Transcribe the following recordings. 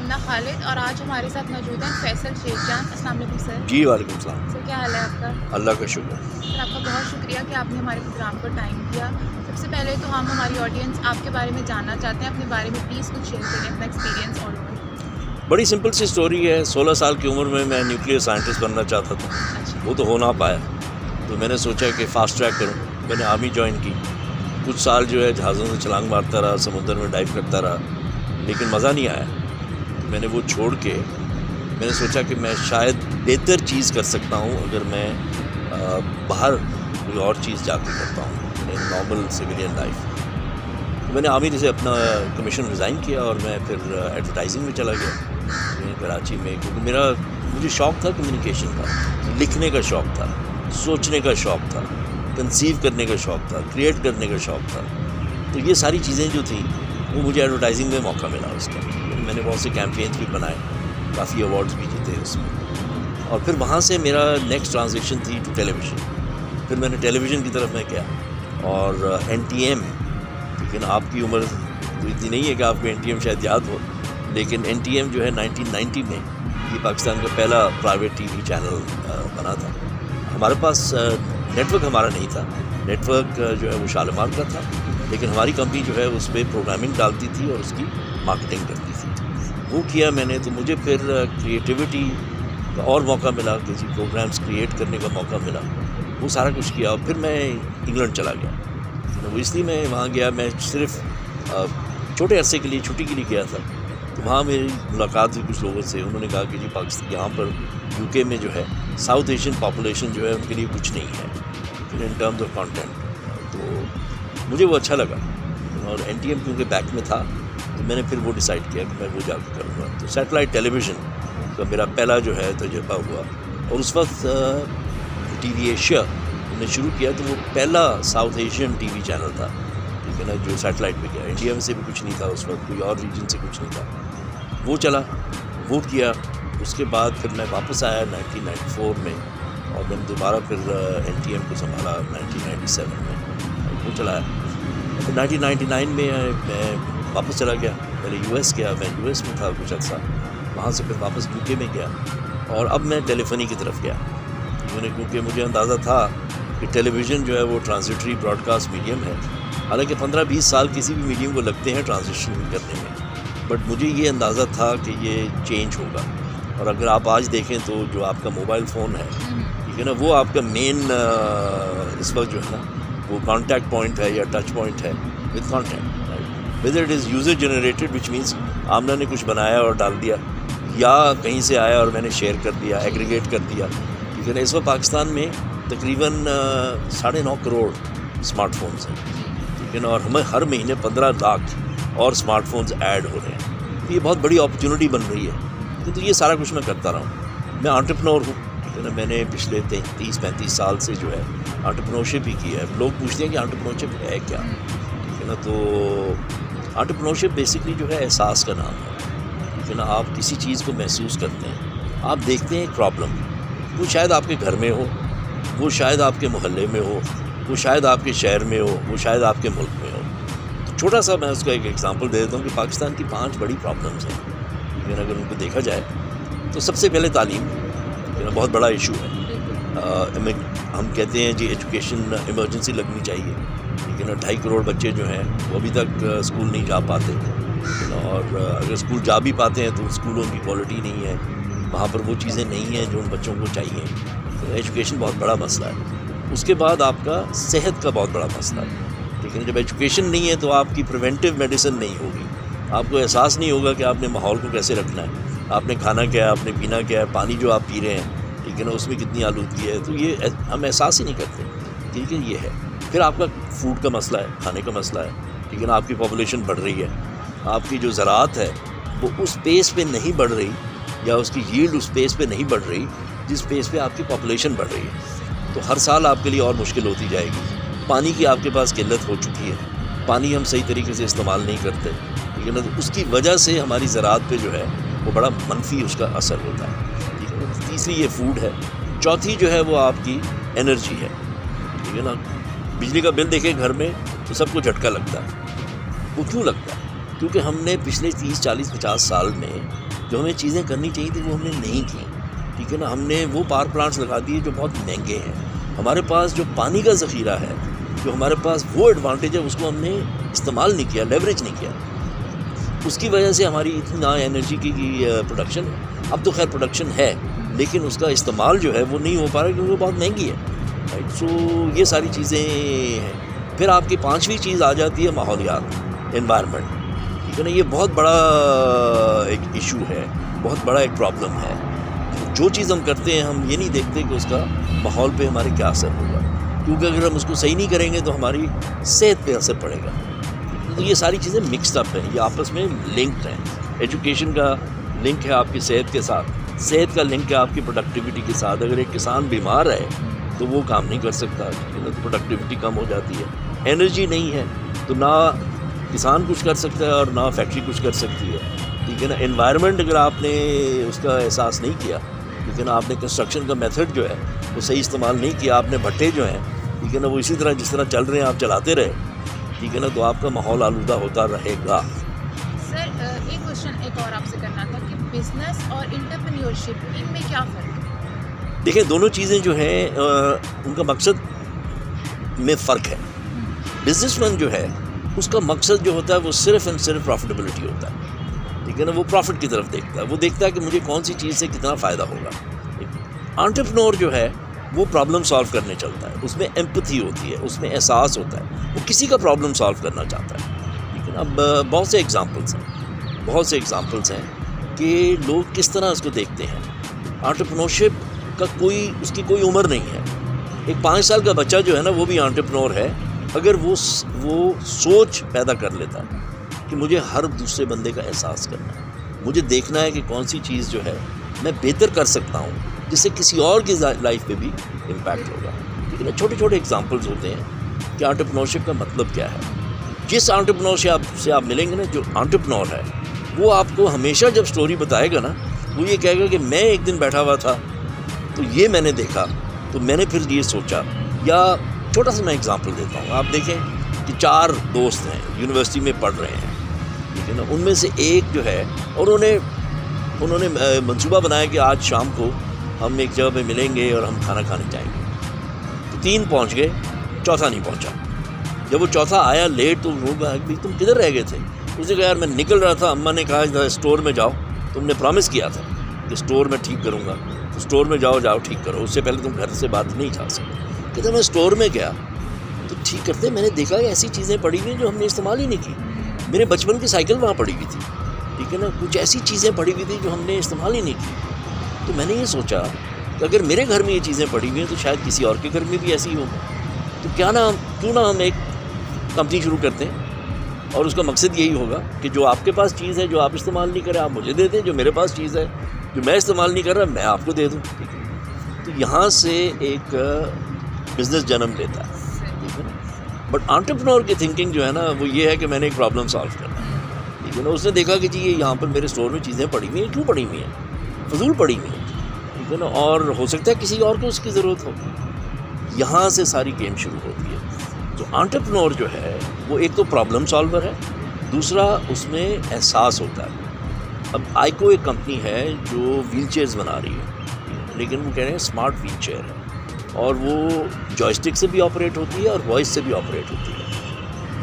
آمنہ خالد اور آج ہمارے ساتھ موجود ہیں فیصل شیخ جان. السلام علیکم سر. جی وعلیکم السلام. سر کیا حال ہے آپ کا؟ اللہ کا شکر. سر آپ کا بہت شکریہ کہ آپ نے ہمارے پروگرام کو ٹائم دیا. سب سے پہلے تو ہم ہماری آڈینس آپ کے بارے میں جاننا چاہتے ہیں. اپنے بارے میں پلیز کچھ شیئر کریں اپنا ایکسپیرینس آل اوور. بڑی سمپل سی اسٹوری ہے. 16 سال کی عمر میں نیوکلیئر سائنٹسٹ بننا چاہتا تھا. اچھا. وہ تو ہو نہ پایا, تو میں نے سوچا کہ فاسٹ ٹریک کروں. میں نے آرمی جوائن کی. کچھ سال جو ہے جہازوں سے چھلانگ مارتا رہا, سمندر میں ڈائیو کرتا رہا, لیکن مزہ نہیں آیا. میں نے وہ چھوڑ کے میں نے سوچا کہ میں شاید بہتر چیز کر سکتا ہوں اگر میں باہر کوئی اور چیز جا کے کرتا ہوں, نارمل سویلین لائف. تو میں نے آرمی سے اپنا کمیشن ریزائن کیا اور میں پھر ایڈورٹائزنگ میں چلا گیا کراچی میں, کیونکہ مجھے شوق تھا کمیونیکیشن کا, لکھنے کا شوق تھا, سوچنے کا شوق تھا, کنسیو کرنے کا شوق تھا, کریٹ کرنے کا شوق تھا. تو یہ ساری چیزیں جو تھیں وہ مجھے ایڈورٹائزنگ میں موقع ملا. اس کا میں نے بہت سے کیمپینز بھی بنائے, کافی ایوارڈز بھی جیتے اس میں. اور پھر وہاں سے میرا نیکسٹ ٹرانزیکشن تھی ٹو ٹیلی ویژن. پھر میں نے ٹیلی ویژن کی طرف میں گیا اور NTM, لیکن آپ کی عمر تو اتنی نہیں ہے کہ آپ کو NTM شاید یاد ہو, لیکن NTM جو ہے 1990 میں یہ پاکستان کا پہلا پرائیویٹ ٹی وی چینل بنا تھا. ہمارے پاس نیٹ ورک ہمارا نہیں تھا. نیٹ ورک جو ہے وہ شالمار کا تھا, لیکن ہماری کمپنی جو ہے اس پہ پروگرامنگ ڈالتی تھی اور اس کی مارکیٹنگ کرتی تھی. وہ کیا میں نے, تو مجھے پھر کریٹیوٹی کا اور موقع ملا, کسی پروگرامز کریٹ کرنے کا موقع ملا. وہ سارا کچھ کیا اور پھر میں انگلینڈ چلا گیا. وہ اس لیے میں وہاں گیا, میں صرف چھوٹے عرصے کے لیے چھٹی کے لیے گیا تھا. تو وہاں میری ملاقات ہوئی کچھ لوگوں سے. انہوں نے کہا کہ جی پاکستان یہاں پر UK میں جو ہے ساؤتھ ایشین پاپولیشن جو ہے ان کے لیے کچھ نہیں ہے ان ٹرمز آف کانٹینٹ. تو مجھے وہ اچھا لگا اور NTM کیونکہ بیک میں تھا تو میں نے پھر وہ ڈیسائیڈ کیا کہ میں وہ جا کے کروں گا. تو سیٹلائٹ ٹیلی ویژن کا میرا پہلا جو ہے تجربہ ہوا. اور اس وقت TV ایشیا نے شروع کیا تو وہ پہلا south Asian T V channel تھا, ٹھیک ہے نا, جو سیٹلائٹ پہ گیا. انڈیا میں سے بھی کچھ نہیں تھا اس وقت, کوئی اور ریجن سے کچھ نہیں تھا. وہ چلا, وہ کیا. اس کے بعد پھر میں واپس آیا 1994 میں اور میں نے دوبارہ پھر NTM کو سنبھالا 1997 میں, وہ چلایا. پھر 1999 میں میں واپس چلا گیا. پہلے US گیا, میں US میں تھا کچھ عرصہ, وہاں سے پھر واپس UK میں گیا اور اب میں ٹیلی فنی کی طرف گیا. کیونکہ مجھے اندازہ تھا کہ ٹیلی ویژن جو ہے وہ ٹرانزٹری براڈ کاسٹ میڈیم ہے. حالانکہ 15-20 سال کسی بھی میڈیم کو لگتے ہیں ٹرانزیشن کرنے میں, بٹ مجھے یہ اندازہ تھا کہ یہ چینج ہوگا. اور اگر آپ آج دیکھیں تو جو آپ کا موبائل فون ہے, ٹھیک ہے نا, وہ آپ کا مین اس وقت جو ہے نا وہ کانٹیکٹ پوائنٹ ہے یا ٹچ پوائنٹ ہے with content, whether it is user generated which means Amna نے کچھ بنایا اور ڈال دیا, یا کہیں سے آیا اور میں نے شیئر کر دیا, ایگریگیٹ کر دیا. ٹھیک ہے نا, اس وقت پاکستان میں تقریباً 9.5 کروڑ اسمارٹ فونز ہیں, ٹھیک ہے نا, اور ہمیں ہر مہینے 15 لاکھ اور اسمارٹ فونز ایڈ ہو رہے ہیں. تو یہ بہت بڑی اپرچونٹی بن رہی ہے. تو یہ سارا کچھ میں کرتا رہا ہوں. میں انٹرپرنور ہوں, ٹھیک ہے نا, میں نے پچھلے 30-35 سال سے جو ہے انٹرپرنورشپ ہی کی ہے. لوگ پوچھتے ہیں کہ انٹرپرنورشپ ہے کیا, ٹھیک ہے نا. تو انٹرپرنورشپ بیسکلی جو ہے احساس کا نام ہے, ٹھیک ہے نا. آپ کسی چیز کو محسوس کرتے ہیں, آپ دیکھتے ہیں ایک پرابلم, وہ شاید آپ کے گھر میں ہو, وہ شاید آپ کے محلے میں ہو, وہ شاید آپ کے شہر میں ہو, وہ شاید آپ کے ملک میں ہو. تو چھوٹا سا میں اس کا ایک ایگزامپل دے دیتا ہوں کہ پاکستان کی 5 بڑی پرابلمز ہیں, لیکن اگر ان کو دیکھا جائے تو سب سے پہلے تعلیم بہت بڑا ایشو ہے. ہم کہتے ہیں جی ایجوکیشن ایمرجنسی لگنی چاہیے, لیکن 2.5 کروڑ بچے جو ہیں وہ ابھی تک اسکول نہیں جا پاتے, اور اگر اسکول جا بھی پاتے ہیں تو اسکولوں کی کوالٹی نہیں ہے, وہاں پر وہ چیزیں نہیں ہیں جو ان بچوں کو چاہیے. تو ایجوکیشن بہت بڑا مسئلہ ہے. اس کے بعد آپ کا صحت کا بہت بڑا مسئلہ ہے, لیکن جب ایجوکیشن نہیں ہے تو آپ کی پریونٹیو میڈیسن نہیں ہوگی. آپ کو احساس نہیں ہوگا کہ آپ نے ماحول کو کیسے رکھنا ہے, آپ نے کھانا کیا ہے, آپ نے پینا کیا ہے, پانی جو آپ پی رہے ہیں, ٹھیک ہے نا, اس میں کتنی آلودگی ہے. تو یہ ہم احساس ہی نہیں کرتے, ٹھیک ہے. یہ ہے. پھر آپ کا فوڈ کا مسئلہ ہے, کھانے کا مسئلہ ہے, ٹھیک ہے نا. آپ کی پاپولیشن بڑھ رہی ہے, آپ کی جو زراعت ہے وہ اس پیس پہ نہیں بڑھ رہی, یا اس کی ییلڈ اس پیس پہ نہیں بڑھ رہی جس پیس پہ آپ کی پاپولیشن بڑھ رہی ہے. تو ہر سال آپ کے لیے اور مشکل ہوتی جائے گی. پانی کی آپ کے پاس قلت ہو چکی ہے, پانی ہم صحیح طریقے سے استعمال نہیں کرتے, ٹھیک ہے نا. تو اس کی وجہ سے ہماری زراعت پہ جو ہے وہ بڑا منفی اس کا اثر ہوتا ہے, ٹھیک ہے نا. تیسری یہ فوڈ ہے. چوتھی جو ہے وہ آپ کی انرجی ہے, ٹھیک ہے نا. بجلی کا بل دیکھیں گھر میں تو سب کو جھٹکا لگتا ہے. وہ کیوں لگتا ہے؟ کیونکہ ہم نے پچھلے 30-40-50 سال میں جو ہمیں چیزیں کرنی چاہیے تھی وہ ہم نے نہیں کی. ٹھیک ہے نا. ہم نے وہ پاور پلانٹس لگا دیے جو بہت مہنگے ہیں. ہمارے پاس جو پانی کا ذخیرہ ہے, جو ہمارے پاس وہ ایڈوانٹیج ہے, اس کو ہم نے استعمال نہیں کیا, لیوریج نہیں کیا. اس کی وجہ سے ہماری اتنا انرجی کی پروڈکشن, اب تو خیر پروڈکشن ہے لیکن اس کا استعمال جو ہے وہ نہیں ہو پا رہا کیونکہ وہ بہت مہنگی ہے. رائٹ. سو یہ ساری چیزیں ہیں. پھر آپ کی پانچویں چیز آ جاتی ہے ماحولیات, انوائرمنٹ. ٹھیک ہے نا. یہ بہت بڑا ایک ایشو ہے, بہت بڑا ایک پرابلم ہے. جو چیز ہم کرتے ہیں ہم یہ نہیں دیکھتے کہ اس کا ماحول پہ ہمارے کیا اثر ہوگا, کیونکہ اگر ہم اس کو صحیح نہیں کریں گے تو ہماری صحت پہ اثر پڑے گا. تو یہ ساری چیزیں مکسڈ اپ ہیں, یہ آپس میں لنکڈ ہیں. ایجوکیشن کا لنک ہے آپ کی صحت کے ساتھ, صحت کا لنک ہے آپ کی پروڈکٹیوٹی کے ساتھ. اگر ایک کسان بیمار ہے تو وہ کام نہیں کر سکتا, تو پروڈکٹیوٹی کم ہو جاتی ہے. انرجی نہیں ہے تو نہ کسان کچھ کر سکتا ہے اور نہ فیکٹری کچھ کر سکتی ہے. ٹھیک ہے نا. انوائرمنٹ اگر آپ نے اس کا احساس نہیں کیا, ٹھیک ہے نا, آپ نے کنسٹرکشن کا میتھڈ جو ہے وہ صحیح استعمال نہیں کیا, آپ نے بھٹے جو ہیں, ٹھیک ہے نا, وہ اسی طرح جس طرح چل رہے ہیں آپ چلاتے رہے, ٹھیک ہے نا, تو آپ کا ماحول آلودہ ہوتا رہے گا. سر ایک کوشچن ایک اور آپ سے کرنا تھا کہ بزنس اور انٹرپرینیورشپ ان میں کیا فرق ہے؟ دیکھیں دونوں چیزیں جو ہیں ان کا مقصد میں فرق ہے. بزنس مین جو ہے اس کا مقصد جو ہوتا ہے وہ صرف اینڈ صرف پروفٹیبلٹی ہوتا ہے. ٹھیک ہے نا. وہ پروفٹ کی طرف دیکھتا ہے, وہ دیکھتا ہے کہ مجھے کون سی چیز سے کتنا فائدہ ہوگا. انٹرپرینور جو ہے وہ پرابلم سالو کرنے چلتا ہے, اس میں ایمپتھی ہوتی ہے, اس میں احساس ہوتا ہے, وہ کسی کا پرابلم سالو کرنا چاہتا ہے. ٹھیک ہے نا. اب بہت سے ایگزامپلس ہیں کہ لوگ کس طرح اس کو دیکھتے ہیں. انٹرپرینورشپ کا اس کی کوئی عمر نہیں ہے. ایک 5 سال کا بچہ جو ہے نا وہ بھی انٹرپرینور ہے اگر وہ سوچ پیدا کر لیتا ہے کہ مجھے ہر دوسرے بندے کا احساس کرنا ہے, مجھے دیکھنا ہے کہ کون سی چیز جو ہے میں بہتر کر سکتا ہوں جس سے کسی اور کی لائف پہ بھی امپیکٹ ہوگا. ٹھیک ہے نا. چھوٹے چھوٹے ایگزامپلز ہوتے ہیں کہ انٹرپرینورشپ کا مطلب کیا ہے. جس انٹرپرینور سے آپ ملیں گے نا, جو انٹرپرینور ہے وہ آپ کو ہمیشہ جب سٹوری بتائے گا نا وہ یہ کہے گا کہ میں ایک دن بیٹھا ہوا تھا تو یہ میں نے دیکھا تو میں نے پھر یہ سوچا. یا چھوٹا سا میں ایگزامپل دیتا ہوں. آپ دیکھیں کہ 4 دوست ہیں, یونیورسٹی میں پڑھ رہے ہیں, ٹھیک ہے نا. ان میں سے ایک جو ہے اور انہوں نے منصوبہ بنایا کہ آج شام کو ہم ایک جگہ پہ ملیں گے اور ہم کھانا کھانے جائیں گے. تو 3 پہنچ گئے, چوتھا نہیں پہنچا. جب وہ چوتھا آیا لیٹ تو وہ کہا کہ تم کدھر رہ گئے تھے. اس نے کہا یار میں نکل رہا تھا, اماں نے کہا اسٹور میں جاؤ, تم نے پرومس کیا تھا کہ اسٹور میں ٹھیک کروں گا, تو اسٹور میں جاؤ ٹھیک کرو, اس سے پہلے تم گھر سے بات نہیں جا سکتے. کہتے میں اسٹور میں گیا تو ٹھیک کرتے میں نے دیکھا کہ ایسی چیزیں پڑی ہوئی ہیں جو ہم نے استعمال ہی نہیں کی. میرے بچپن کی سائیکل وہاں پڑی ہوئی تھی, ٹھیک ہے نا. کچھ ایسی چیزیں پڑی ہوئی تھی جو ہم نے استعمال ہی نہیں کی. تو میں نے یہ سوچا کہ اگر میرے گھر میں یہ چیزیں پڑی ہوئی ہیں تو شاید کسی اور کے گھر میں بھی ایسی ہی ہوگا. تو کیوں نہ ہم ایک کمپنی شروع کرتے ہیں اور اس کا مقصد یہی ہوگا کہ جو آپ کے پاس چیز ہے جو آپ استعمال نہیں کریں آپ مجھے دے دیں, جو میرے پاس چیز ہے جو میں استعمال نہیں کر رہا میں آپ کو دے دوں. ٹھیک ہے. تو یہاں سے ایک بزنس جنم لیتا ہے. ٹھیک ہے نا. بٹ انٹرپرینور کی تھنکنگ جو ہے نا وہ یہ ہے کہ میں نے ایک پرابلم سالو کرنا ہے. ٹھیک ہے نا. اس نے دیکھا کہ جی یہ یہاں پر میرے اسٹور میں چیزیں پڑی ہوئی ہیں, کیوں پڑی ہوئی ہیں, فضول پڑی ہوئی ہیں. ٹھیک ہے نا. اور ہو سکتا ہے کسی اور کو اس کی ضرورت ہو. یہاں سے ساری گیم شروع ہوتی ہے. تو انٹرپرینور جو ہے وہ ایک تو پرابلم سالور ہے, دوسرا اس میں احساس ہوتا ہے. اب آئیکو ایک کمپنی ہے جو ویل چیئرز بنا رہی ہے, لیکن وہ کہہ رہے ہیں اسمارٹ ویل چیئر ہے, اور وہ جوائسٹک سے بھی آپریٹ ہوتی ہے اور وائس سے بھی آپریٹ ہوتی ہے.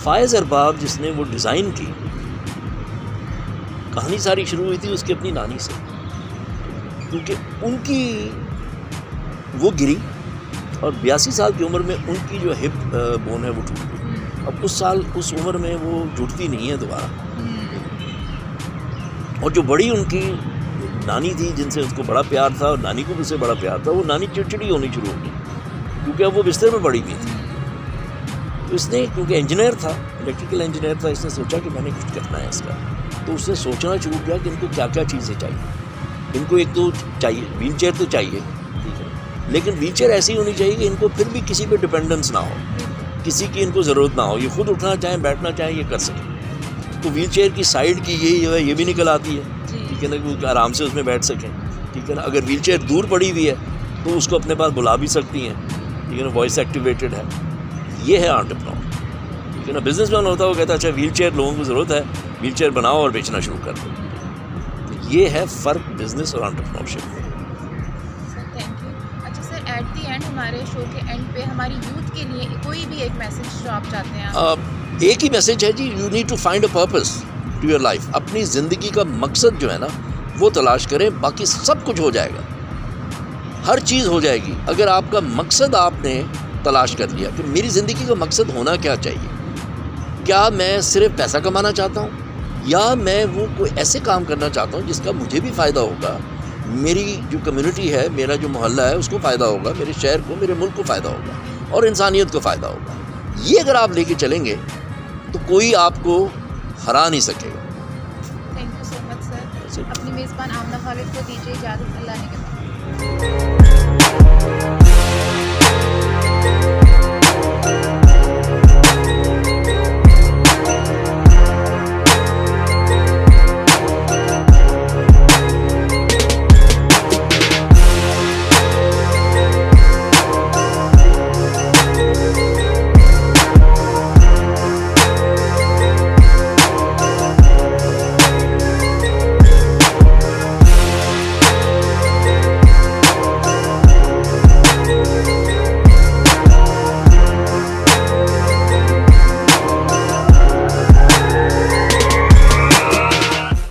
فائز ارباب جس نے وہ ڈیزائن کی, کہانی ساری شروع ہوئی تھی اس کی اپنی نانی سے, کیونکہ ان کی وہ گری اور 82 سال کی عمر میں ان کی جو ہپ بون ہے وہ ٹوٹ گئی. اب اس عمر میں وہ جھوٹتی نہیں ہے دوبارہ. اور جو بڑی ان کی نانی تھی جن سے اس کو بڑا پیار تھا اور نانی کو بھی اس سے بڑا پیار تھا, وہ نانی چڑچڑی ہونی شروع ہو گئی کیونکہ اب وہ بستر میں پڑی ہوئی تھی. تو اس نے کیونکہ انجینئر تھا, الیکٹریکل انجینئر تھا, اس نے سوچا کہ میں نے کچھ کرنا ہے اس کا. تو اس نے سوچنا شروع کیا کہ ان کو کیا کیا چیزیں چاہیے. ان کو ایک تو چاہیے ویل چیئر تو چاہیے, ٹھیک ہے, لیکن ویل چیئر ایسی ہونی چاہیے کہ ان کو پھر بھی کسی پہ ڈپینڈنس نہ ہو, کسی کی ان کو ضرورت نہ ہو, یہ خود اٹھنا چاہیں بیٹھنا چاہیں یہ کر سکیں. تو ویل چیئر کی سائڈ کی یہ بھی نکل آتی ہے, ٹھیک ہے نا, کہ آرام سے اس میں بیٹھ سکیں. ٹھیک ہے نا. اگر ویل چیئر دور پڑی ہوئی ہے تو اس کو اپنے پاس بلا بھی سکتی ہیں, ٹھیک ہے نا, وائس ایکٹیویٹڈ ہے. یہ ہے انٹرپرینور. ٹھیک ہے نا. بزنس مین ہوتا ہے وہ کہتا ہے اچھا ویل چیئر لوگوں کو ضرورت ہے, ویل چیئر بناؤ اور بیچنا شروع کر دو. یہ ہے فرق بزنس اور انٹرپرینورشپ میں. Sir thank you. اچھا سر ایٹ دی اینڈ ہمارے شو کے اینڈ پہ ہماری یوتھ کے لیے کوئی بھی ایک میسج جو آپ چاہتے ہیں. ایک ہی میسج ہے جی, you need to find a purpose to your life. اپنی زندگی کا مقصد جو ہے نا وہ تلاش کریں, باقی سب کچھ ہو جائے گا, ہر چیز ہو جائے گی اگر آپ کا مقصد آپ نے تلاش کر لیا کہ میری زندگی کا مقصد ہونا کیا چاہیے. کیا میں صرف پیسہ کمانا چاہتا ہوں یا میں وہ کوئی ایسے کام کرنا چاہتا ہوں جس کا مجھے بھی فائدہ ہوگا, میری جو کمیونٹی ہے, میرا جو محلہ ہے اس کو فائدہ ہوگا, میرے شہر کو, میرے ملک کو فائدہ ہوگا اور انسانیت کو فائدہ ہوگا. یہ اگر آپ لے کے چلیں گے تو کوئی آپ کو ہرا نہیں سکے گا. تھینک یو سو مچ سر. اپنی میزبان آمنہ خالد کو دیجیے اجازت. اللہ نے